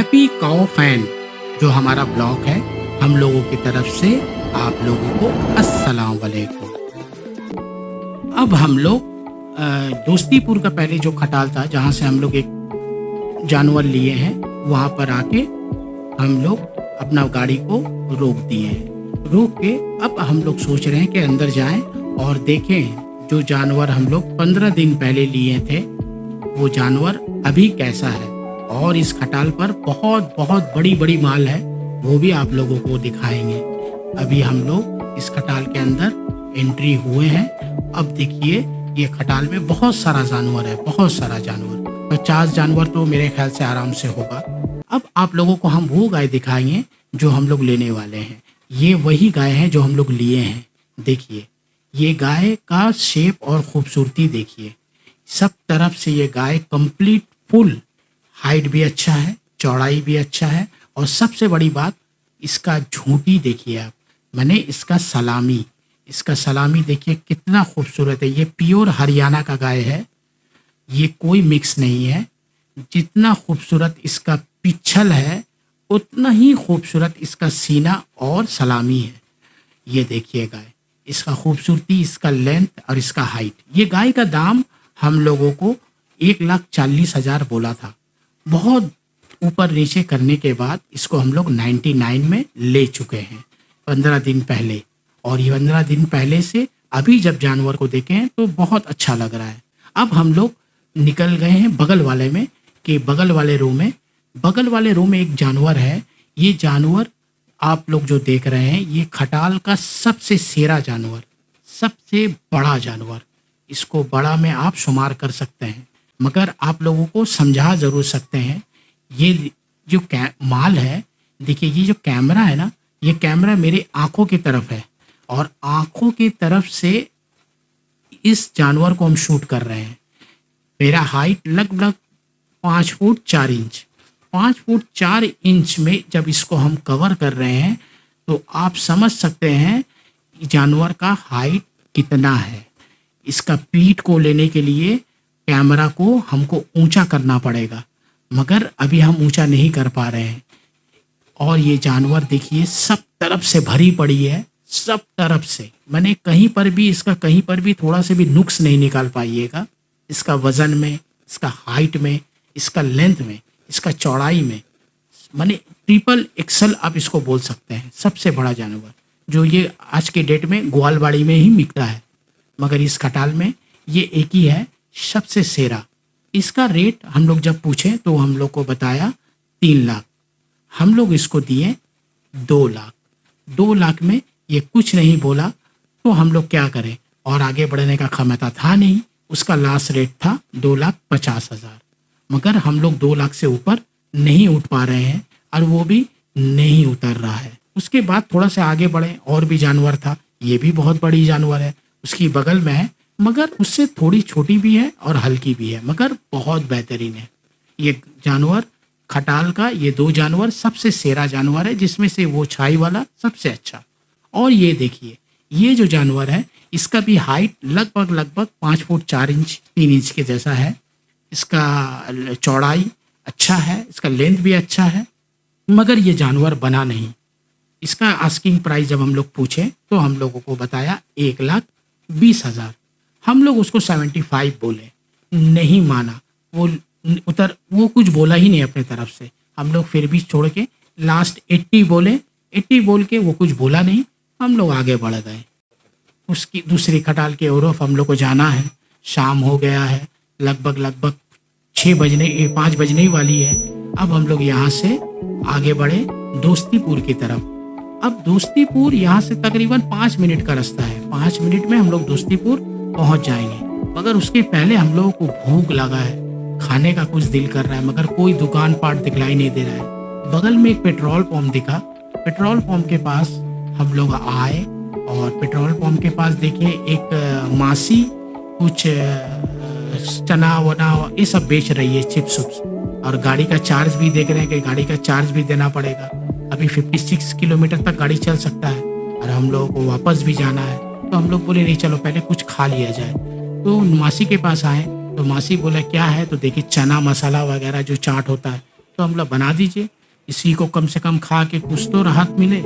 Happy काऊ fan जो हमारा blog है, हम लोगों की तरफ से आप लोगों को अस्सलाम वालेकुम। अब हम लोग दोस्तीपुर का पहले जो खटाल था जहाँ से हम लोग एक जानवर लिए हैं, वहाँ पर आके हम लोग अपना गाड़ी को रोक दिए हैं। रोक के अब हम लोग सोच रहे हैं कि अंदर जाएं और देखें जो जानवर हम लोग 15 दिन पहले लिए थे वो जानवर अभी कैसा है। और इस खटाल पर बहुत बहुत बड़ी बड़ी माल है, वो भी आप लोगों को दिखाएंगे। अभी हम लोग इस खटाल के अंदर एंट्री हुए हैं। अब देखिए ये खटाल में बहुत सारा जानवर है, बहुत सारा जानवर, 50 जानवर तो मेरे ख्याल से आराम से होगा। अब आप लोगों को हम वो गाय दिखाएंगे जो हम लोग लेने वाले हैं। ये वही गाय है जो हम लोग लिए हैं। देखिए ये गाय का शेप और खूबसूरती देखिए, सब तरफ से ये गाय कंप्लीट फुल, हाइट भी अच्छा है, चौड़ाई भी अच्छा है, और सबसे बड़ी बात इसका झूठी देखिए आप, मैंने इसका सलामी देखिए कितना खूबसूरत है। ये प्योर हरियाणा का गाय है, ये कोई मिक्स नहीं है। जितना खूबसूरत इसका पिछल है उतना ही खूबसूरत इसका सीना और सलामी है। ये देखिए गाय, इसका खूबसूरती, इसका लेंथ और इसका हाइट। ये गाय का दाम हम लोगों को 1,40,000 बोला था। बहुत ऊपर नीचे करने के बाद इसको हम लोग 99 में ले चुके हैं 15 दिन पहले। और ये 15 दिन पहले से अभी जब जानवर को देखें तो बहुत अच्छा लग रहा है। अब हम लोग निकल गए हैं बगल वाले में, कि बगल वाले रो में एक जानवर है। ये जानवर आप लोग जो देख रहे हैं ये खटाल का सबसे सेरा जानवर, सबसे बड़ा जानवर। इसको बड़ा में आप शुमार कर सकते हैं, मगर आप लोगों को समझा जरूर सकते हैं। ये जो माल है, देखिए ये जो कैमरा है ना, ये कैमरा मेरे आंखों की तरफ है और आंखों की तरफ से इस जानवर को हम शूट कर रहे हैं। मेरा हाइट लगभग 5 फुट 4 इंच, 5 फुट 4 इंच में जब इसको हम कवर कर रहे हैं तो आप समझ सकते हैं जानवर का हाइट कितना है। इसका पीठ को लेने के लिए कैमरा को हमको ऊंचा करना पड़ेगा, मगर अभी हम ऊंचा नहीं कर पा रहे हैं। और ये जानवर देखिए सब तरफ से भरी पड़ी है, सब तरफ से। मैंने कहीं पर भी थोड़ा से भी नुक्स नहीं निकाल पाइएगा। इसका वजन में, इसका हाइट में, इसका लेंथ में, इसका चौड़ाई में, मैंने ट्रिपल एक्सल आप इसको बोल सकते हैं। सबसे बड़ा जानवर जो ये आज के डेट में ग्वालवाड़ी में ही मिलता है, मगर इस खटाल में ये एक ही है, सबसे सेरा। इसका रेट हम लोग जब पूछे तो हम लोग को बताया 3 लाख। हम लोग इसको दिए 2 लाख। 2 लाख में ये कुछ नहीं बोला तो हम लोग क्या करें, और आगे बढ़ने का क्षमता था नहीं। उसका लास्ट रेट था 2,50,000, मगर हम लोग 2 लाख से ऊपर नहीं उठ पा रहे हैं और वो भी नहीं उतर रहा है। उसके बाद थोड़ा सा आगे बढ़े, और भी जानवर था, ये भी बहुत बड़ी जानवर है, उसकी बगल में है, मगर उससे थोड़ी छोटी भी है और हल्की भी है, मगर बहुत बेहतरीन है। ये जानवर खटाल का, ये 2 जानवर सबसे सेरा जानवर है, जिसमें से वो छाई वाला सबसे अच्छा। और ये देखिए ये जो जानवर है इसका भी हाइट लगभग 5 फुट 4 इंच 3 इंच के जैसा है। इसका चौड़ाई अच्छा है, इसका लेंथ भी अच्छा है, मगर ये जानवर बना नहीं। इसका आस्किंग प्राइस जब हम लोग पूछे तो हम लोगों को बताया 1,20,000। हम लोग उसको 75 बोले, नहीं माना। वो कुछ बोला ही नहीं अपने तरफ से। हम लोग फिर भी छोड़ के लास्ट 80 बोले। 80 बोल के वो कुछ बोला नहीं, हम लोग आगे बढ़ गए। उसकी दूसरी खटाल के ओरफ हम लोग को जाना है। शाम हो गया है, लगभग 5 बजने ही वाली है। अब हम लोग यहाँ से आगे बढ़े दोस्तीपुर की तरफ। अब दोस्तीपुर यहाँ से तकरीबन 5 मिनट का रास्ता है। 5 मिनट में हम लोग दोस्तीपुर पहुँच जाएंगे, मगर उसके पहले हम लोगों को भूख लगा है, खाने का कुछ दिल कर रहा है, मगर कोई दुकान पाट दिखलाई नहीं दे रहा है। बगल में एक पेट्रोल पंप दिखा, पेट्रोल पंप के पास हम लोग आए और पेट्रोल पंप के पास देखिए एक मासी कुछ चना वना ये सब बेच रही है, चिप्स उप्स। और गाड़ी का चार्ज भी देख रहे हैं कि गाड़ी का चार्ज भी देना पड़ेगा। अभी 56 किलोमीटर तक गाड़ी चल सकता है और हम लोगों को वापस भी जाना है। तो हम लोग बोले नहीं चलो पहले कुछ खा लिया जाए। तो मासी के पास आए तो मासी बोला क्या है, तो देखिए चना मसाला वगैरह जो चाट होता है, तो हम लोग बना दीजिए। इसी को कम से कम खा के कुछ तो राहत मिले।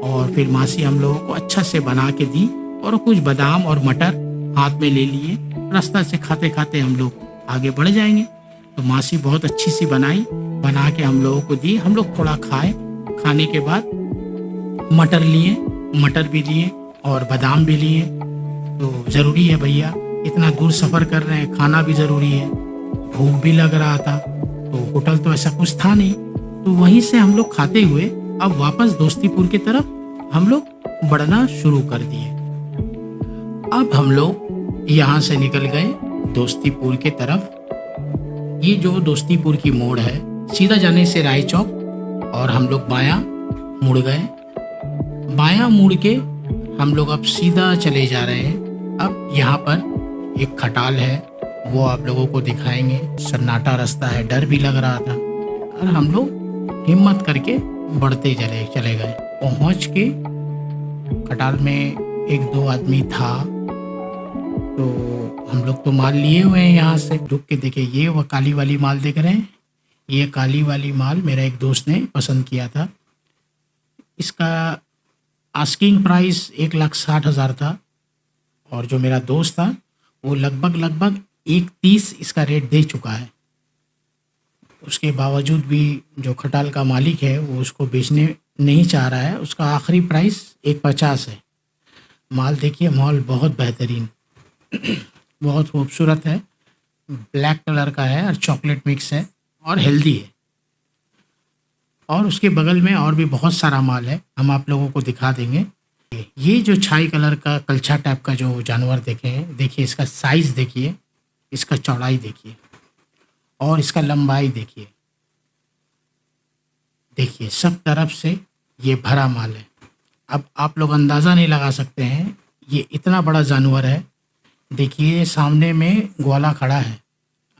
और फिर मासी हम लोगों को अच्छा से बना के दी और कुछ बादाम और मटर हाथ में ले लिए। रास्ता से खाते खाते हम लोग आगे बढ़ जाएंगे। तो मासी बहुत अच्छी सी बना के हम लोगों को दी। हम लोग थोड़ा खाए, खाने के बाद मटर भी लिए और बादाम भी लिए। तो ज़रूरी है भैया, इतना दूर सफ़र कर रहे हैं, खाना भी ज़रूरी है। भूख भी लग रहा था, तो होटल तो ऐसा कुछ था नहीं। तो वहीं से हम लोग खाते हुए अब वापस दोस्तीपुर की तरफ हम लोग बढ़ना शुरू कर दिए। अब हम लोग यहाँ से निकल गए दोस्तीपुर की तरफ। ये जो दोस्तीपुर की मोड़ है, सीधा जाने से राय चौक, और हम लोग बायां मुड़ गए। बायां मुड़ के हम लोग अब सीधा चले जा रहे हैं। अब यहाँ पर एक खटाल है, वो आप लोगों को दिखाएंगे। सन्नाटा रास्ता है, डर भी लग रहा था, और हम लोग हिम्मत करके बढ़ते चले गए। पहुँच के खटाल में एक दो आदमी था, तो हम लोग तो माल लिए हुए हैं। यहाँ से रुक के देखे, ये वो काली वाली माल देख रहे हैं, ये काली वाली माल मेरा एक दोस्त ने पसंद किया था। इसका आस्किंग प्राइस 1,60,000 था, और जो मेरा दोस्त था वो लगभग 1,30 इसका रेट दे चुका है। उसके बावजूद भी जो खटाल का मालिक है वो उसको बेचने नहीं चाह रहा है। उसका आखिरी प्राइस 1,50 है। माल देखिए, माल बहुत बेहतरीन, बहुत खूबसूरत है। ब्लैक कलर का है और चॉकलेट मिक्स है और हेल्दी है। और उसके बगल में और भी बहुत सारा माल है, हम आप लोगों को दिखा देंगे। ये जो छाई कलर का कलछा टाइप का जो जानवर देखे हैं, देखिए इसका साइज़ देखिए, इसका चौड़ाई देखिए और इसका लंबाई देखिए। देखिए सब तरफ से ये भरा माल है। अब आप लोग अंदाज़ा नहीं लगा सकते हैं, ये इतना बड़ा जानवर है। देखिए सामने में ग्वाला खड़ा है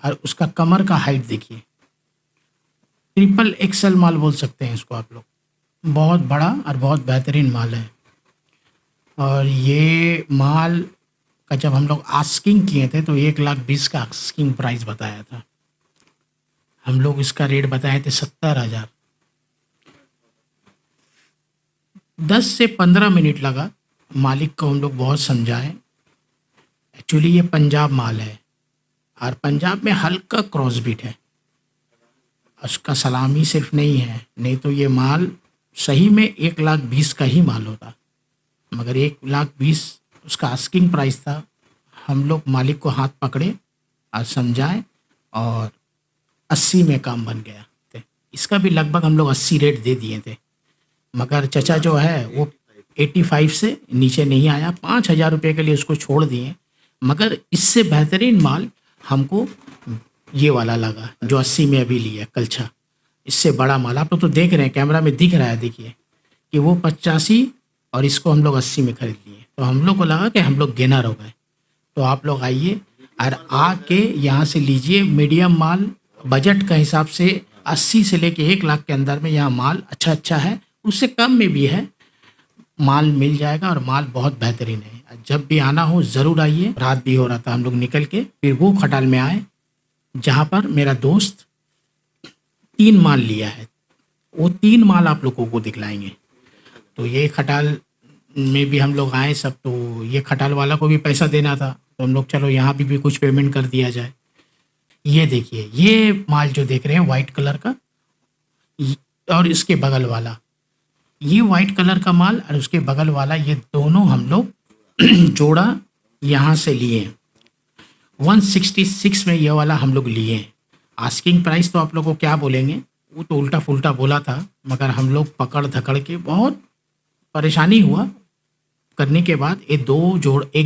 और उसका कमर का हाइट देखिए, ट्रिपल एक्सल माल बोल सकते हैं इसको आप लोग। बहुत बड़ा और बहुत बेहतरीन माल है। और ये माल का जब हम लोग आस्किंग किए थे तो 1,20,000 का आस्किंग प्राइस बताया था। हम लोग इसका रेट बताए थे 70,000। 10 से 15 मिनट लगा मालिक को हम लोग बहुत समझाएं। एक्चुअली ये पंजाब माल है और पंजाब में हल्का क्रॉसबिट है। उसका सलामी सिर्फ नहीं है, नहीं तो ये माल सही में 1,20,000 का ही माल होता, मगर 1,20,000 उसका आस्किंग प्राइस था। हम लोग मालिक को हाथ पकड़े और समझाए और 80 में काम बन गया। इसका भी लगभग हम लोग 80 रेट दे दिए थे, मगर चचा जो है वो 85 से नीचे नहीं आया। 5,000 रुपये के लिए उसको छोड़ दिए, मगर इससे बेहतरीन माल हमको ये वाला लगा जो 80 में अभी लिया कलछा। इससे बड़ा माल आप लोग तो देख रहे हैं, कैमरा में दिख रहा है, देखिए कि वो 85 और इसको हम लोग 80 में खरीद लिए। तो हम लोग को लगा कि हम लोग गेनर हो गए। तो आप लोग आइए और आके यहाँ से लीजिए मीडियम माल। बजट का हिसाब से 80 से लेके 1,00,000 के अंदर में यहाँ माल अच्छा है, उससे कम में भी है, माल मिल जाएगा और माल बहुत बेहतरीन है। जब भी आना हो ज़रूर आइए। रात भी हो रहा था, हम लोग निकल के फिर वो खटाल में आए जहाँ पर मेरा दोस्त 3 माल लिया है। वो 3 माल आप लोगों को दिखलाएंगे। तो ये खटाल में भी हम लोग आए सब, तो ये खटाल वाला को भी पैसा देना था, तो हम लोग चलो यहाँ भी कुछ पेमेंट कर दिया जाए। ये देखिए, ये माल जो देख रहे हैं वाइट कलर का, और इसके बगल वाला ये वाइट कलर का माल और उसके बगल वाला, ये दोनों हम लोग जोड़ा यहाँ से लिए। 166 में ये वाला हम लोग लिए। आस्किंग प्राइस तो आप लोग को क्या बोलेंगे, वो तो उल्टा फुल्टा बोला था, मगर हम लोग पकड़ धकड़ के बहुत परेशानी हुआ करने के बाद एक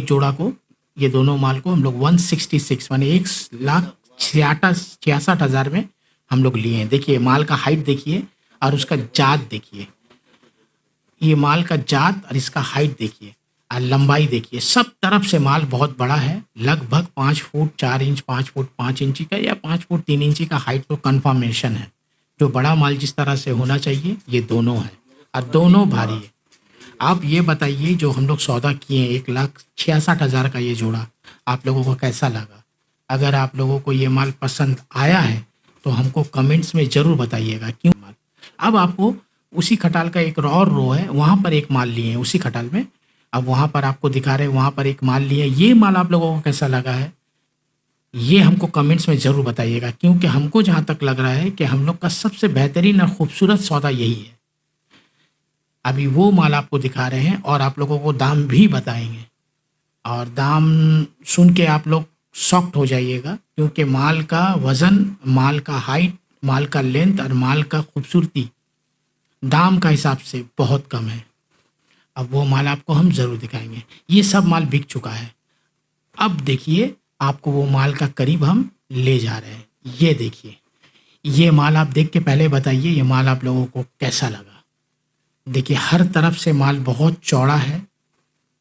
जोड़ा को, ये दोनों माल को हम लोग 166 माने 1,66,000 में हम लोग लिए हैं। देखिए माल का हाइट देखिए और उसका जात देखिए, ये माल का जात और इसका हाइट देखिए और लंबाई देखिए। सब तरफ से माल बहुत बड़ा है, लगभग 5 फुट 4 इंच, 5 फुट 5 इंची का या 5 फुट 3 इंची का हाइट तो कन्फर्मेशन है। जो बड़ा माल जिस तरह से होना चाहिए ये दोनों है और दोनों भारी है। आप ये बताइए, जो हम लोग सौदा किए 1,66,000 का ये जोड़ा, आप लोगों को कैसा लगा? अगर आप लोगों को ये माल पसंद आया है तो हमको कमेंट्स में ज़रूर बताइएगा। क्यों माल अब आपको उसी खटाल का एक और रो है, वहाँ पर एक माल लिए हैं उसी खटाल में। अब वहाँ पर आपको दिखा रहे हैं, वहाँ पर एक माल लिए। ये माल आप लोगों को कैसा लगा है, ये हमको कमेंट्स में ज़रूर बताइएगा, क्योंकि हमको जहाँ तक लग रहा है कि हम लोग का सबसे बेहतरीन और खूबसूरत सौदा यही है। अभी वो माल आपको दिखा रहे हैं और आप लोगों को दाम भी बताएंगे, और दाम सुन के आप लोग शॉक्ड हो जाइएगा, क्योंकि माल का वज़न, माल का हाइट, माल का लेंथ और माल का खूबसूरती दाम का हिसाब से बहुत कम है। अब वो माल आपको हम ज़रूर दिखाएंगे। ये सब माल बिक चुका है। अब देखिए, आपको वो माल का करीब हम ले जा रहे हैं। ये देखिए, ये माल आप देख के पहले बताइए ये माल आप लोगों को कैसा लगा। देखिए, हर तरफ से माल बहुत चौड़ा है,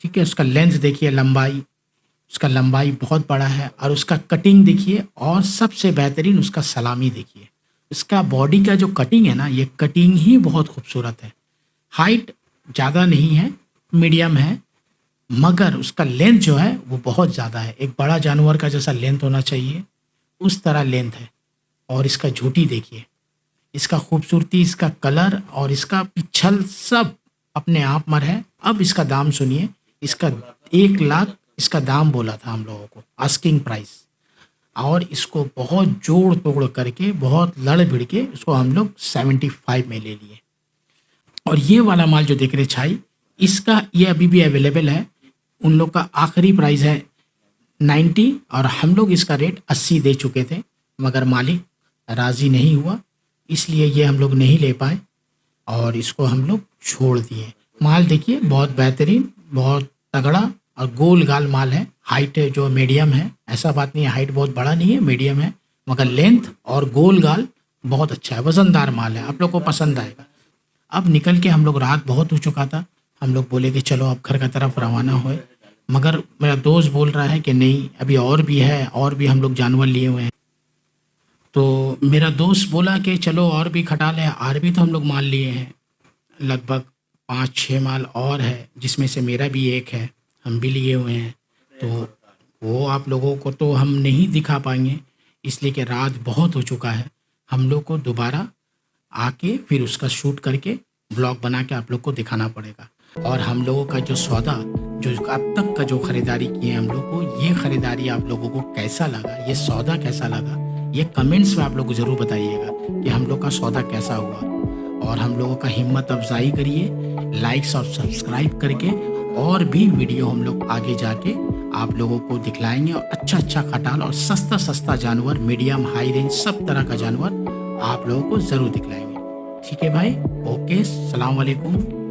ठीक है। उसका लेंथ देखिए, लंबाई, उसका लंबाई बहुत बड़ा है, और उसका कटिंग देखिए, और सबसे बेहतरीन उसका सलामी देखिए। इसका बॉडी का जो कटिंग है ना, ये कटिंग ही बहुत खूबसूरत है। हाइट ज़्यादा नहीं है, मीडियम है, मगर उसका लेंथ जो है वो बहुत ज़्यादा है। एक बड़ा जानवर का जैसा लेंथ होना चाहिए उस तरह लेंथ है। और इसका झूठी देखिए, इसका खूबसूरती, इसका कलर और इसका पिछल सब अपने आप मर है। अब इसका दाम सुनिए, इसका 1 लाख इसका दाम बोला था हम लोगों को, आस्किंग प्राइस। और इसको बहुत जोड़ तोड़ करके, बहुत लड़ भिड़ के इसको हम लोग 75 में ले लिए। और ये वाला माल जो देख रहे छाई, इसका ये अभी भी अवेलेबल है। उन लोग का आखिरी प्राइस है 90, और हम लोग इसका रेट 80 दे चुके थे, मगर मालिक राज़ी नहीं हुआ, इसलिए ये हम लोग नहीं ले पाए और इसको हम लोग छोड़ दिए। माल देखिए, बहुत बेहतरीन, बहुत तगड़ा और गोल गाल माल है। हाइट जो मीडियम है, ऐसा बात नहीं है हाइट बहुत बड़ा नहीं है, मीडियम है, मगर लेंथ और गोल गाल बहुत अच्छा है। वज़नदार माल है, आप लोग को पसंद आएगा। अब निकल के हम लोग, रात बहुत हो चुका था, हम लोग बोले कि चलो अब घर का तरफ रवाना होए, मगर मेरा दोस्त बोल रहा है कि नहीं, अभी और भी है, और भी हम लोग जानवर लिए हुए हैं। तो मेरा दोस्त बोला कि चलो और भी खटाल है, और भी तो हम लोग माल लिए हैं, लगभग 5-6 माल और है, जिसमें से मेरा भी एक है, हम भी लिए हुए हैं। तो वो आप लोगों को तो हम नहीं दिखा पाएंगे, इसलिए कि रात बहुत हो चुका है। हम लोग को दोबारा आके फिर उसका शूट करके ब्लॉग बना के आप लोग को दिखाना पड़ेगा। और हम लोगों का जो सौदा, जो अब तक का जो ख़रीदारी किए हम लोग को, ये ख़रीदारी आप लोगों को कैसा लगा, ये सौदा कैसा लगा, ये कमेंट्स में आप लोग ज़रूर बताइएगा कि हम लोग का सौदा कैसा हुआ। और हम लोगों का हिम्मत अफजाई करिए, लाइक्स और सब्सक्राइब करके, और भी वीडियो हम लोग आगे जाके आप लोगों को दिखलाएंगे। और अच्छा अच्छा खटाल और सस्ता सस्ता जानवर, मीडियम हाई रेंज सब तरह का जानवर आप लोगों को ज़रूर दिखलाएंगे। ठीक है भाई, ओके, सलाम वालेकुम।